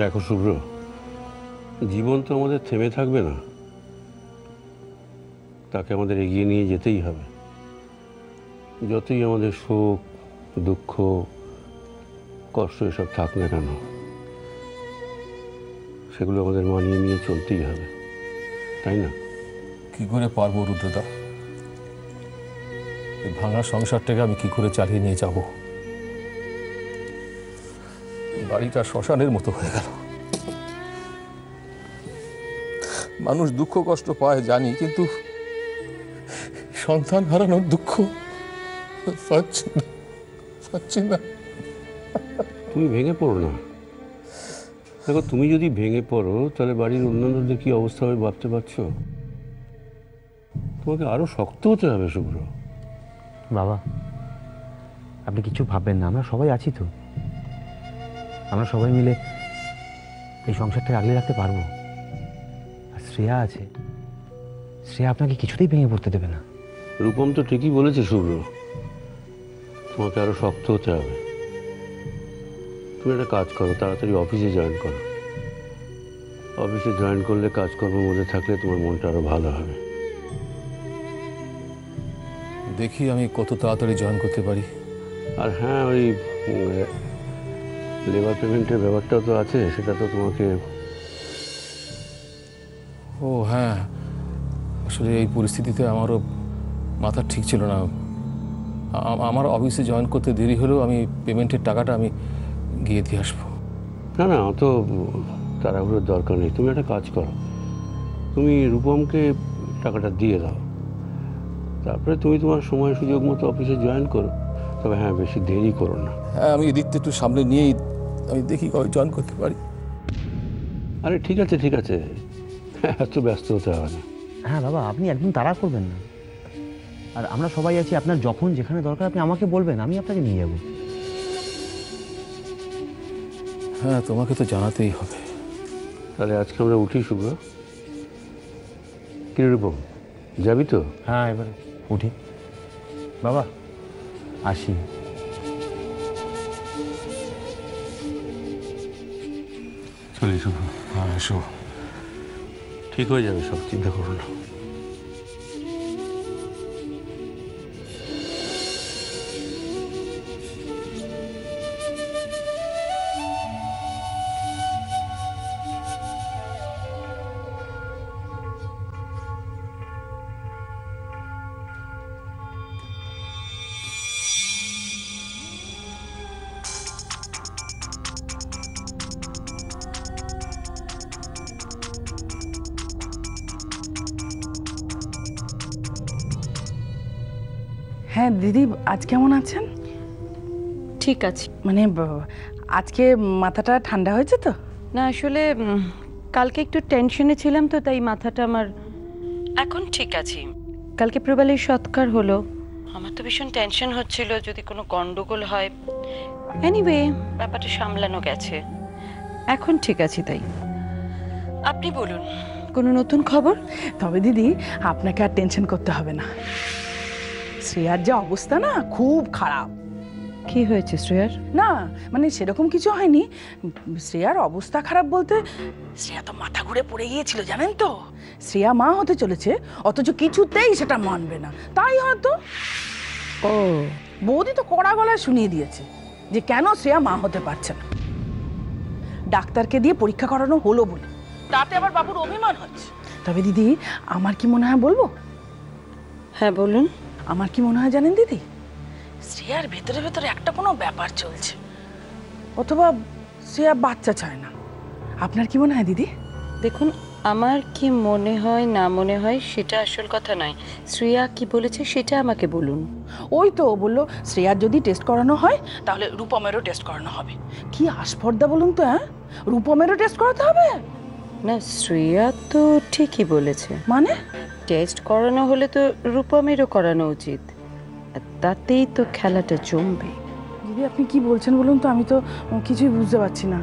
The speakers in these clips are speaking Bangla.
দেখো শুভ্র, জীবন তো আমাদের থেমে থাকবে না, তাকে আমাদের এগিয়ে নিয়ে যেতেই হবে। যতই আমাদের সুখ দুঃখ কষ্ট এসব থাক না কেন, সেগুলো আমাদের মানিয়ে নিয়ে চলতেই হবে, তাই না? কি করে পারবো রুদ্রদা? এই ভাঙা সংসারটাকে আমি কি করে চালিয়ে নিয়ে যাব? বাড়িটা শ্মশানের মতো হয়ে গেল। মানুষ দুঃখ কষ্ট পায় জানি, কিন্তু সন্তান হারানোর দুঃখ পাচ্ছি না। তুমি ভেঙে পড়ো না। দেখো, তুমি যদি ভেঙে পড়ো তাহলে বাড়ির অন্যান্যদের কি অবস্থা হবে ভাবতে পারছো? তোমাকে আরো শক্ত হতে হবে শুভ্র। বাবা, আপনি কিছু ভাববেন না, আমরা সবাই আছি তো। আমরা সবাই মিলে এই সংসারটা আগলে রাখতে পারবো। আর শ্রেয়া আছে, শ্রেয়া আপনাকে কিছুতেই ভেঙে পড়তে দেবে না। রূপম তো ঠিকই বলেছে শুভ্র, তোমাকে আরো শক্ত হতে হবে। তুমি একটা কাজ করো, তাড়াতাড়ি অফিসে জয়েন করো। অফিসে জয়েন করলে কাজকর্মের মধ্যে থাকলে তোমার মনটা আরো ভালো হবে। দেখি আমি কত তাড়াতাড়ি জয়েন করতে পারি। আর হ্যাঁ, ওই লেবার পেমেন্টের ব্যাপারটাও তো আছে, সেটা তো তোমাকে। ও হ্যাঁ, আসলে এই পরিস্থিতিতে আমারও মাথা ঠিক ছিল না। আমার অফিসে জয়েন করতে দেরি হলেও আমি পেমেন্টের টাকাটা আমি গিয়ে দিয়ে আসবো। না না, অত তাড়াহুড়োর দরকার নেই। তুমি একটা কাজ করো, তুমি রূপমকে টাকাটা দিয়ে দাও, তারপরে তুমি তোমার সময় সুযোগ মতো অফিসে জয়েন করো। তবে হ্যাঁ, বেশি দেরি করো না। হ্যাঁ, আমি এদিকটা একটু সামনে নিয়েই আমি দেখি কবে জয়েন করতে পারি। আরে ঠিক আছে ঠিক আছে, এত ব্যস্ত হতে হবে না। হ্যাঁ বাবা, আপনি একদম তাড়া করবেন না। আর আমরা সবাই আছি, আপনার যখন যেখানে দরকার আপনি আমাকে বলবেন, আমি আপনাকে নিয়ে যাব। হ্যাঁ, তোমাকে তো জানাতেই হবে। তাহলে আজকে আমরা উঠি শুভ্র। কিরকম যাবি তো? হ্যাঁ, এবারে উঠি বাবা, আসি। চলি শুভ্র। হ্যাঁ এসো। ঠিক হয়ে যাবে সব, চিন্তা করো না। হ্যাঁ দিদি, আজ কেমন আছেন? ঠিক আছে। মানে আজকে মাথাটা ঠান্ডা হয়েছে তো? না আসলে কালকে একটু টেনশনে ছিলাম তো, তাই মাথাটা আমার এখন ঠিক আছে। কালকে প্রবালের সৎকার হলো, আমার তো ভীষণ টেনশন হচ্ছিল যদি কোনো গন্ডগোল হয়। এনিওয়ে, ব্যাপারটা সামলানো গেছে, এখন ঠিক আছে। তাই আপনি বলুন, কোনো নতুন খবর? তবে দিদি, আপনাকে আর টেনশন করতে হবে না। শ্রেয়ার যে অবস্থা না, খুব খারাপ। কি হয়েছে শ্রেয়ার? না মানে সেরকম কিছু হয়নি। শ্রেয়ার অবস্থা খারাপ বলতে, শ্রেয়া তো মাথা ঘুরে পড়ে গিয়েছিল জানেন তো। শ্রেয়া মা হতে চলেছে, অথচ কিছুতেই সেটা মানবে না। তাই হয়তো ও, বৌদি তো কড়া গলায় শুনিয়ে দিয়েছে যে কেন শ্রেয়া মা হতে পারছে না। ডাক্তারকে দিয়ে পরীক্ষা করানো হলো বলে, তাতে আবার বাবুর অভিমান হচ্ছে। তবে দিদি, আমার কি মনে হয় বলবো? হ্যাঁ বলুন। আমার কি মনে হয় জানেন দিদি, শ্রেয়ার ভেতরে ভেতরে একটা কোনো ব্যাপার চলছে, অথবা শ্রেয়া বাচ্চা চায় না। আপনার কি মনে হয় দিদি? দেখুন, আমার কি মনে হয় না মনে হয় সেটা আসল কথা নয়। শ্রেয়া কি বলেছে সেটা আমাকে বলুন। ওই তো বললো শ্রেয়ার যদি টেস্ট করানো হয় তাহলে রূপমেরও টেস্ট করানো হবে। কি আস্পর্ধা বলুন তো। হ্যাঁ, রূপমেরও টেস্ট করাতে হবে? না, শ্রেয়া তো ঠিকই বলেছে। মানে টেস্ট করানো হলে তো রূপমেরও করানো উচিত, তাতেই তো খেলাটা জমবে। দিদি আপনি কি বলছেন বলুন তো, আমি তো কিছুই বুঝতে পারছি না।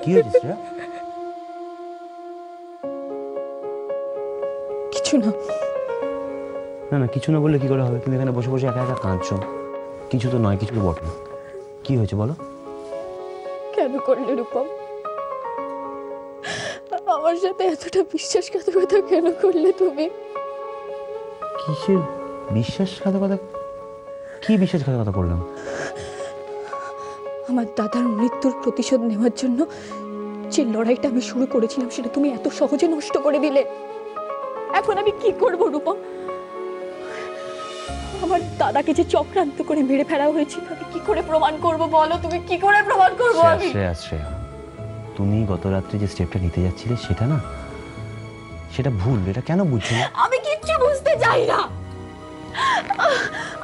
কি হয়েছে শ্রেয়া? কিছু না। না না, কিছু না বললে কি করে হবে? তুমি এখানে বসে বসে একা একা কাঁদছো। কিছু তো নয়, কিছু তো বটে। কি হয়েছে বলো? কেন করলে রূপম? আমার সাথে এতটা বিশ্বাসঘাতকতা কেন করলে তুমি? কিসের বিশ্বাসঘাতকতা? কি বিশ্বাসঘাতকতা করলাম? আমার দাদার মৃত্যুর প্রতিশোধ নেওয়ার জন্য যে লড়াইটা আমি শুরু করেছিলাম সেটা তুমি এত সহজে নষ্ট করে দিলে। এখন আমি কি করব রূপম? আমার দাদাকে যে চক্রান্ত করে মেরে ফেলা হয়েছিল আমি কি করে প্রমাণ করব বলো? তুমি কি করে প্রমাণ করব? আমি শ্রেয়া, তুমি গত রাত্রে যে স্টেপটা নিতে যাচ্ছিলে সেটা না, সেটা ভুল। এটা কেন বুঝছো না? আমি কিচ্ছু বুঝতে চাই না।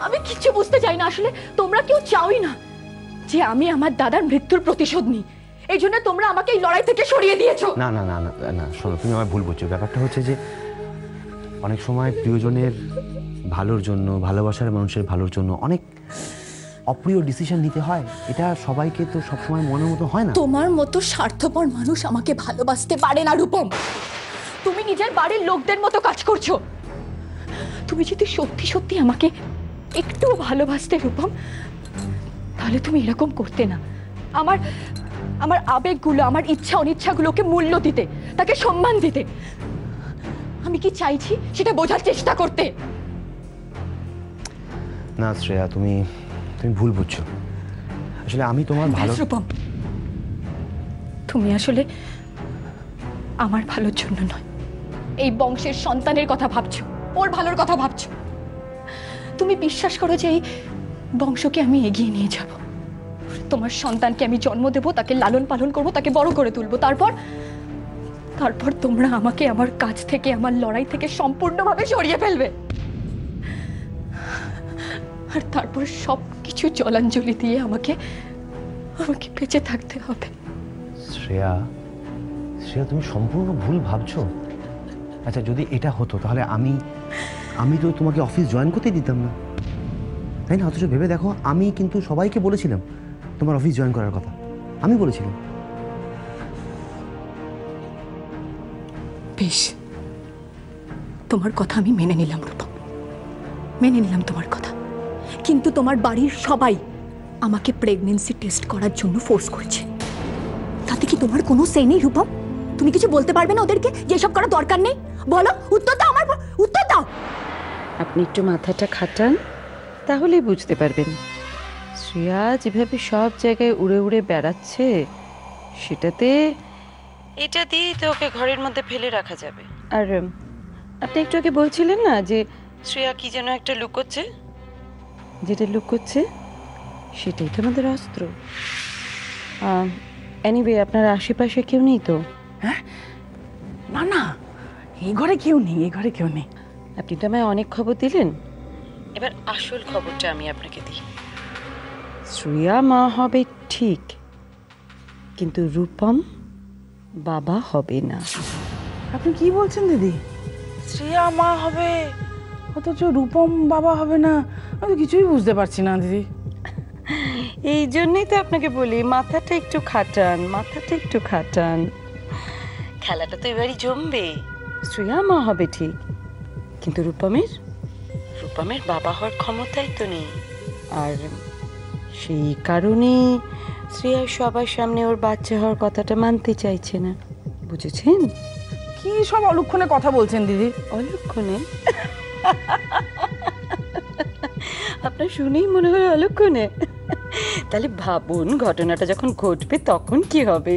আমি কিচ্ছু বুঝতে চাই না। আসলে তোমরা কেউ চাওই না যে আমি আমার দাদার মৃত্যুর প্রতিশোধ নিই। এই জন্য তোমরা আমাকে এই লড়াই থেকে সরিয়ে দিয়েছো। না না না না না, শোনো, তুমি আমার ভুল বুঝছো। ব্যাপারটা হচ্ছে যে অনেক সময় প্রিয়জনের ভালোর জন্য, ভালোবাসার মানুষের ভালোর জন্য অনেক অপ্রিয় ডিসিশন নিতে হয়। এটা সবাইকে তো সবসময় মনের মতো হয় না। তোমার মতো স্বার্থপর মানুষ আমাকে ভালোবাসতে পারে না রূপম। তুমি নিজের বাড়ির লোকদের মতো কাজ করছো। তুমি যদি সত্যি সত্যি আমাকে একটু ভালোবাসতে রূপম, তাহলে তুমি এরকম করতে না। আমার আমার আবেগগুলো, আমার ইচ্ছা অনিচ্ছাগুলোকে মূল্য দিতে, তাকে সম্মান দিতে। আমি কি চাইছি সেটা বোঝার চেষ্টা করতে। না শ্রেয়া, তুমি ভুল বুঝছো। আসলে আমি তোমার ভালো। রূপম, তুমি আসলে আমার ভালোর জন্য নয়, এই বংশের সন্তানের কথা ভাবছো, ওর ভালোর কথা ভাবছো। তুমি বিশ্বাস করো যে এই বংশকে আমি এগিয়ে নিয়ে যাব, তোমার সন্তানকে আমি জন্ম দেব, তাকে লালন পালন করব, তাকে বড় করে তুলব। তারপর তোমরা আমাকে আমার কাজ থেকে, আমার লড়াই থেকে সম্পূর্ণভাবে সরিয়ে ফেলবে। আর তারপর সবকিছু জলাঞ্জলি দিয়ে আমাকে বেঁচে থাকতে হবে। শ্রেয়া, তুমি সম্পূর্ণ ভুল ভাবছো। আচ্ছা, যদি এটা হতো তাহলে আমি তো তোমাকে অফিস জয়েন করতে দিতাম না, তাই না? অথচ ভেবে দেখো, আমি কিন্তু সবাইকে বলেছিলাম তোমার অফিস জয়েন করার কথা। আমি বলেছিলাম। বেশ, তোমার কথা আমি মেনে নিলাম রূপম, মেনে নিলাম তোমার কথা। কিন্তু তোমার বাড়ির সবাই আমাকে প্রেগন্যান্সি টেস্ট করার জন্য ফোর্স করছে। তাতে কি তোমার কোনো সে নেই রূপম? তুমি কিছু বলতে পারবে না ওদেরকে যে এসব করার দরকার নেই? বলো, উত্তর দাও, আমার উত্তর দাও। আপনি একটু মাথাটা খাটান, তাহলেই বুঝতে পারবেন। শ্রেয়া যেভাবে সব জায়গায় উড়ে উড়ে বেড়াচ্ছে, সেটাতে এটা দিয়েই তো ওকে ঘরের মধ্যে ফেলে রাখা যাবে। আর আপনি একটু আগে বলছিলেন না যে শ্রেয়া কি যেন একটা লুকোচ্ছে, যেটা লুকোচ্ছে সেটাই তো আমাদের অস্ত্র। এনিওয়ে, আপনার আশেপাশে কেউ নেই তো? হ্যাঁ, না না, এই ঘরে কেউ নেই, এই ঘরে কেউ নেই। আপনি তো আমায় অনেক খবর দিলেন, এবার আসল খবরটা আমি আপনাকে দিই। শ্রেয়া মা হবে ঠিক, কিন্তু রূপম বাবা হবে না। আপনি কি বলছেন দিদি? শ্রেয়া মা হবে অথচ রূপম বাবা হবে না? আমি তো কিছুই বুঝতে পারছি না দিদি। এই জন্যই তো আপনাকে বলি, মাথাটা একটু খাটান, মাথাটা একটু খাটান। খেলাটা তো এবারই জমবে। শ্রেয়া মা হবে ঠিক, কিন্তু রূপমের বাবা হওয়ার ক্ষমতাই তো নেই। আর সেই কারণেই শ্রেয়া সবার সামনে ওর বাচ্চা হওয়ার কথাটা মানতে চাইছে না, বুঝেছেন? কি সব অলক্ষণে কথা বলছেন দিদি? অলক্ষণে? আপনার শুনেই মনে হয় অলক্ষণে। তাহলে ভাবুন, ঘটনাটা যখন ঘটবে তখন কি হবে।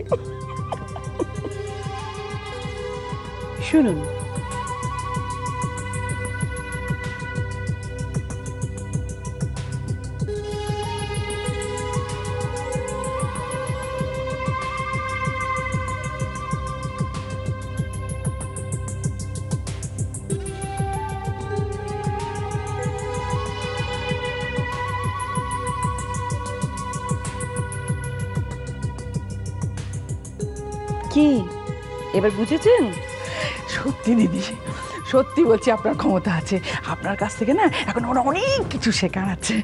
শুনুন, কি এবার বুঝেছেন? সত্যি দিদি, সত্যি বলছি, আপনার ক্ষমতা আছে। আপনার কাছ থেকে না এখন আমার অনেক কিছু শেখার আছে।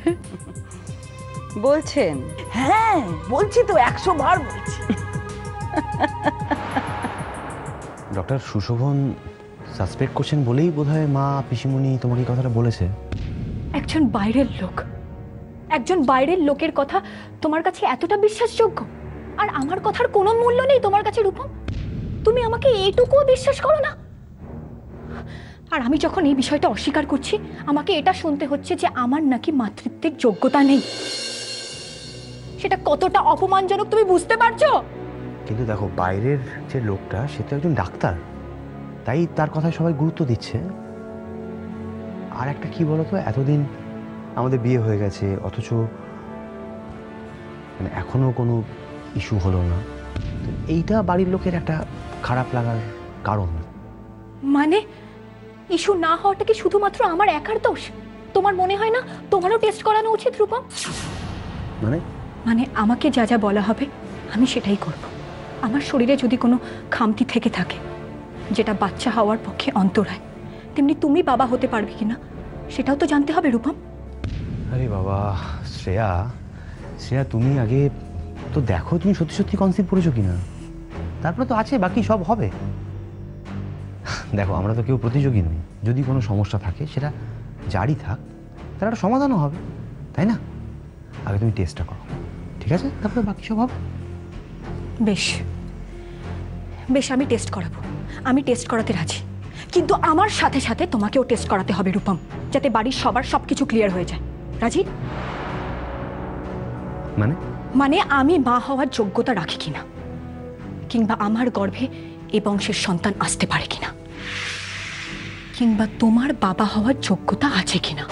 বলছেন? হ্যাঁ বলছি তো, 100 বার বলছি। ডক্টর সুশোভন সাসপেক্ট করছেন বলেই বোধহয় মা পিসিমণি তোমাকে এই কথাটা বলেছে। একজন বাইরের লোকের কথা তোমার কাছে এতটা বিশ্বাসযোগ্য, আর আমার কথার কোনো মূল্য নেই তোমার কাছে রূপম? তুমি আমাকে এইটুকুও বিশ্বাস করো না? আর আমি যখন এই বিষয়টা অস্বীকার করছি, আমাকে এটা শুনতে হচ্ছে যে আমার নাকি মাতৃত্বের যোগ্যতা নেই। সেটা কতটা অপমানজনক তুমি বুঝতে পারছো? কিন্তু দেখো, বাইরের যে লোকটা সে তো একজন ডাক্তার, তাই তার কথায় সবাই গুরুত্ব দিচ্ছে। আর একটা কি বলতো, এতদিন আমাদের বিয়ে হয়ে গেছে, অথচ মানে এখনো কোনো ইস্যু হলো না। তো এইটা বাড়ির লোকের একটা খারাপ লাগার কারণ। মানে ইস্যু না হওয়াটা কি শুধুমাত্র আমার একার দোষ? তোমার মনে হয় না তোমারও টেস্ট করানো উচিত রূপম? মানে আমাকে যা যা বলা হবে আমি সেটাই করব। আমার শরীরে যদি কোনো খামতি থেকে থাকে যেটা বাচ্চা হওয়ার পক্ষে অন্তরায়, তেমনি তুমি বাবা হতে পারবে কিনা সেটাও তো জানতে হবে রূপম। আরে বাবা শ্রেয়া, তুমি আগে তো দেখো তুমি সত্যি সত্যি কনসিভ করেছো কিনা, তারপরে তো আছে বাকি সব হবে। দেখো, আমরা তো কেউ প্রতিযোগী নই। যদি কোনো সমস্যা থাকে সেটা জারি থাক, তার একটা সমাধানও হবে, তাই না? আগে তুমি টেস্টটা করো, ঠিক আছে? তারপরে বাকি সব হবে। বেশ বেশ, আমি টেস্ট করাবো, আমি টেস্ট করাতে রাজি। কিন্তু আমার সাথে সাথে তোমাকেও টেস্ট করাতে হবে রূপম, যাতে বাড়ির সবার সবকিছু ক্লিয়ার হয়ে যায়। রাজি? মানে আমি মা হওয়ার যোগ্যতা রাখি কিনা, কিংবা আমার গর্ভে এ বংশের সন্তান আসতে পারে কিনা, কিংবা তোমার বাবা হওয়ার যোগ্যতা আছে কিনা।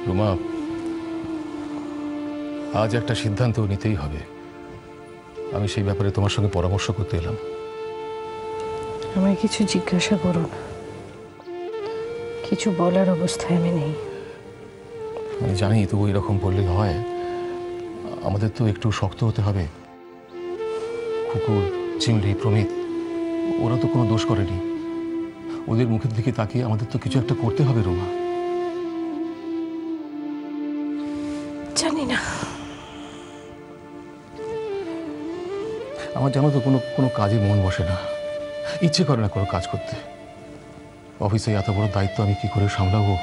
রুমা, আজ একটা সিদ্ধান্ত নিতেই হবে। আমি সেই ব্যাপারে তোমার সঙ্গে পরামর্শ করতে এলাম। আমায় কিছু জিজ্ঞাসা করো না, কিছু বলার অবস্থায় আমি নেই। আমি জানি তো ওই রকম বললে হয়। আমাদের তো একটু শক্ত হতে হবে। কুকুর, চিমলি, প্রমিত, ওরা তো কোনো দোষ করেনি। ওদের মুখের দিকে তাকিয়ে আমাদের তো কিছু একটা করতে হবে রুমা। জানি না, আমার জানো তো কোনো কাজে মন বসে না, ইচ্ছে করে না কোনো কাজ করতে। অফিসে এত বড় দায়িত্ব আমি কি করে সামলাবো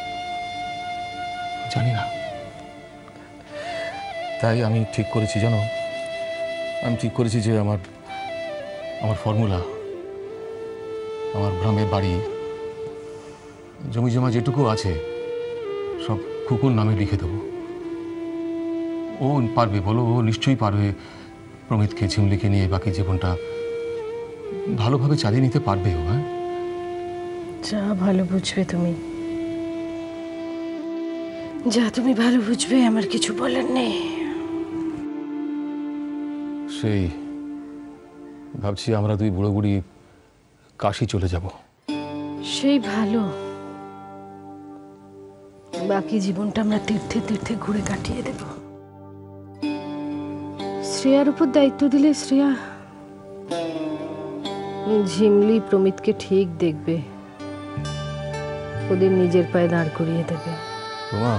জানি না। তাই আমি ঠিক করেছি জানো, যে আমার ফর্মুলা, আমার গ্রামে বাড়ি, জমি জমা যেটুকু আছে সব কুকুর নামে লিখে দেবো। ও পারবে বলো? ও নিশ্চয়ই পারবে প্রমিতকে, ঝিমলিকে নিয়ে বাকি জীবনটা ভালোভাবে চালিয়ে নিতে পারবে ও। হ্যাঁ, যা ভালো বুঝবে তুমি, যা তুমি ভালো বুঝবে, আমার কিছু বলার নেই। সেই ভাবছি আমরা দুই বুড়ো বুড়ি কাশি চলে যাব। সেই ভালো, বাকি জীবনটা আমরা তীর্থে তীর্থে ঘুরে কাটিয়ে দেব। শ্রেয়ার উপর দায়িত্ব দিলে শ্রেয়া ঝিমলি প্রমিতকে ঠিক দেখবে, ওদের নিজের পায়ে দাঁড় করিয়ে দেবে। রোমা,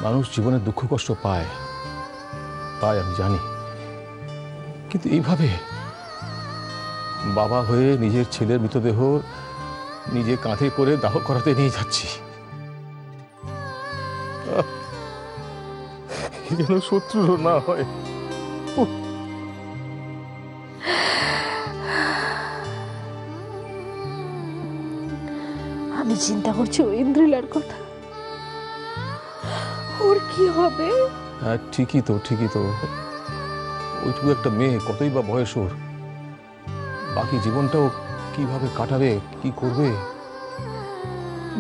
মানুষ জীবনে দুঃখ কষ্ট পায় আমি জানি, কিন্তু এইভাবে বাবা হয়ে নিজের ছেলের মৃতদেহ নিজে কাঁধে করে দাহ করাতে নিয়ে যাচ্ছি, যেন শত্রুরও না হয়। আমি চিন্তা করছি ওই ইন্দ্রিলার কথা, ওর কি হবে? হ্যাঁ, ঠিকই তো ওইটুকু একটা মেয়ে, কতই বা বয়স ওর। বাকি জীবনটাও কিভাবে কাটাবে, কি করবে?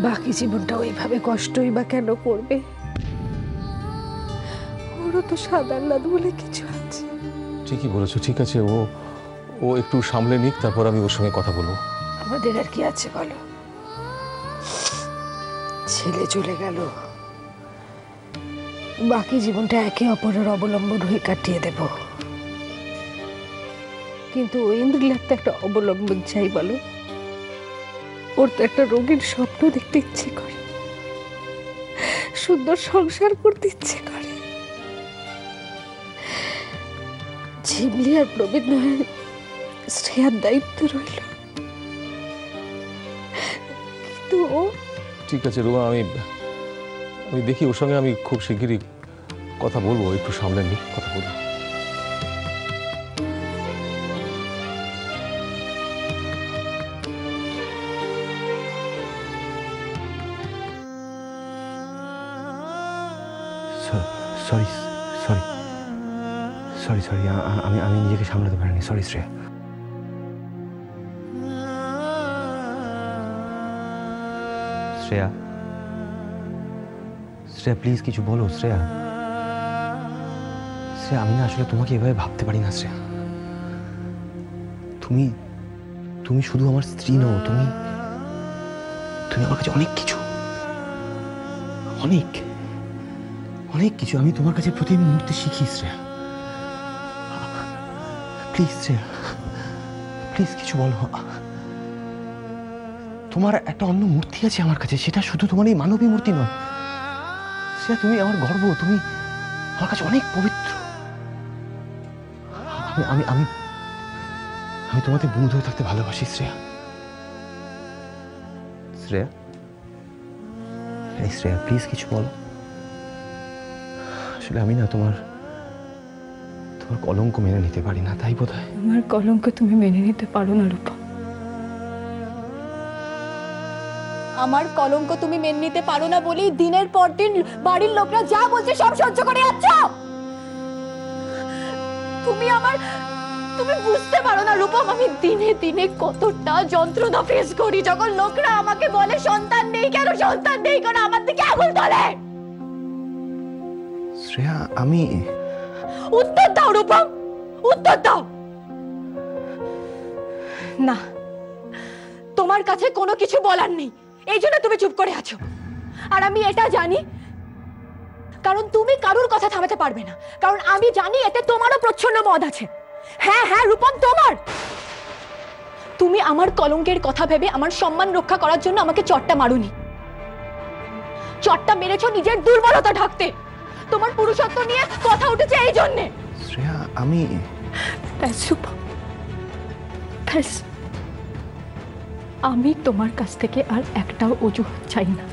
বাকি জীবনটা ওইভাবে কষ্টই বা কেন করবে? ওরও তো সাদাল্লাদ বলে কিছু আছে। ঠিকই বলেছো, ঠিক আছে, ও ও একটু সামলে নিক, তারপর আমি ওর সঙ্গে কথা বলবো। আমাদের আর কি আছে বলো? ছেলে চলে গেল, বাকি জীবনটা একে অপরের অবলম্বন হয়ে কাটিয়ে দেব। কিন্তু ঐন্দ্রিলার তো একটা অবলম্বন চাই বলো। ওর তো একটা রোগীর স্বপ্ন দেখতে ইচ্ছে করে, সুন্দর সংসার করতে ইচ্ছে করে। ঝিমলি আর প্রবীণ নয়, শ্রেয়ার দায়িত্ব রইল। কিন্তু ও ঠিক আছে রুমা, আমি দেখি ওর সঙ্গে আমি খুব শিগগিরই কথা বলবো, একটু সামলে নিক, কথা বলবো। সরি সরি সরি সরি আমি নিজেকে সামলাতে পারিনি, সরি শ্রেয়া। শ্রেয়া, শ্রেয়া প্লিজ কিছু বলো। শ্রেয়া, শ্রেয়া আমি না আসলে তোমাকে এভাবে ভাবতে পারি না শ্রেয়া। তুমি তুমি শুধু আমার স্ত্রী নও, তুমি তুমি আমার কাছে অনেক কিছু, অনেক অনেক কিছু। আমি তোমার কাছে প্রতি মুহূর্তে শিখি শ্রেয়া। প্লিজ শ্রেয়া, প্লিজ কিছু বলো। তোমার একটা অন্য মূর্তি আছে আমার কাছে, সেটা শুধু তোমার এই মানবী মূর্তি নয় শ্রেয়া, তুমি আমার গর্ব, তুমি আমার কাছে অনেক পবিত্র। আমি আমি আমি তোমাকে বুঁদ হয়ে থাকতে ভালোবাসি শ্রেয়া। শ্রেয়া, এই শ্রেয়া প্লিজ কিছু বলো। আসলে আমি না তোমার কলঙ্ক মেনে নিতে পারি না, তাই বোধহয়। আমার কলঙ্ক তুমি মেনে নিতে পারো না রূপা। আমার কলঙ্ক তুমি মেনে নিতে পারো না বলেই দিনের পর দিন বাড়ির লোকরা যা বলছে সব সহ্য করে যাচ্ছ। তুমি বুঝতে পারো না রূপম, আমি দিনে দিনে কতটা যন্ত্রণা ফেস করি যখন লোকরা আমাকে বলে সন্তান নেই কেন, সন্তান নেই কেন, আমার দিকে আঙুল তোলে। শ্রেয়া, আমি উত্তর দাও রূপম, উত্তর দাও। না, তোমার কাছে কোনো কিছু বলার নেই, এই জন্য তুমি চুপ করে আছো। আর আমি এটা জানি, কারণ তুমি কারুর কথা থামাতে পারবে না, কারণ আমি জানি এতে তোমারও প্রচ্ছন্ন মত আছে। হ্যাঁ হ্যাঁ রূপম, তোমার। তুমি আমার কলঙ্কের কথা ভেবে আমার সম্মান রক্ষা করার জন্য আমাকে চটটা মারুনি, চটটা মেরেছো নিজের দুর্বলতা ঢাকতে। তোমার পুরুষত্ব নিয়ে কথা উঠেছে এই জন্য। শ্রেয়া, আমি ব্যাস রূপম, ব্যাস। আমি তোমার কাছ থেকে আর একটাও অজুহাত চাই না।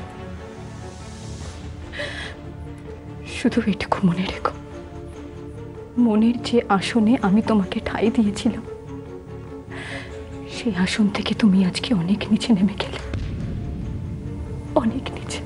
শুধু এটুকু মনে রেখো, মনের যে আসনে আমি তোমাকে ঠাঁই দিয়েছিলাম, সেই আসন থেকে তুমি আজকে অনেক নিচে নেমে গেলে, অনেক নিচে।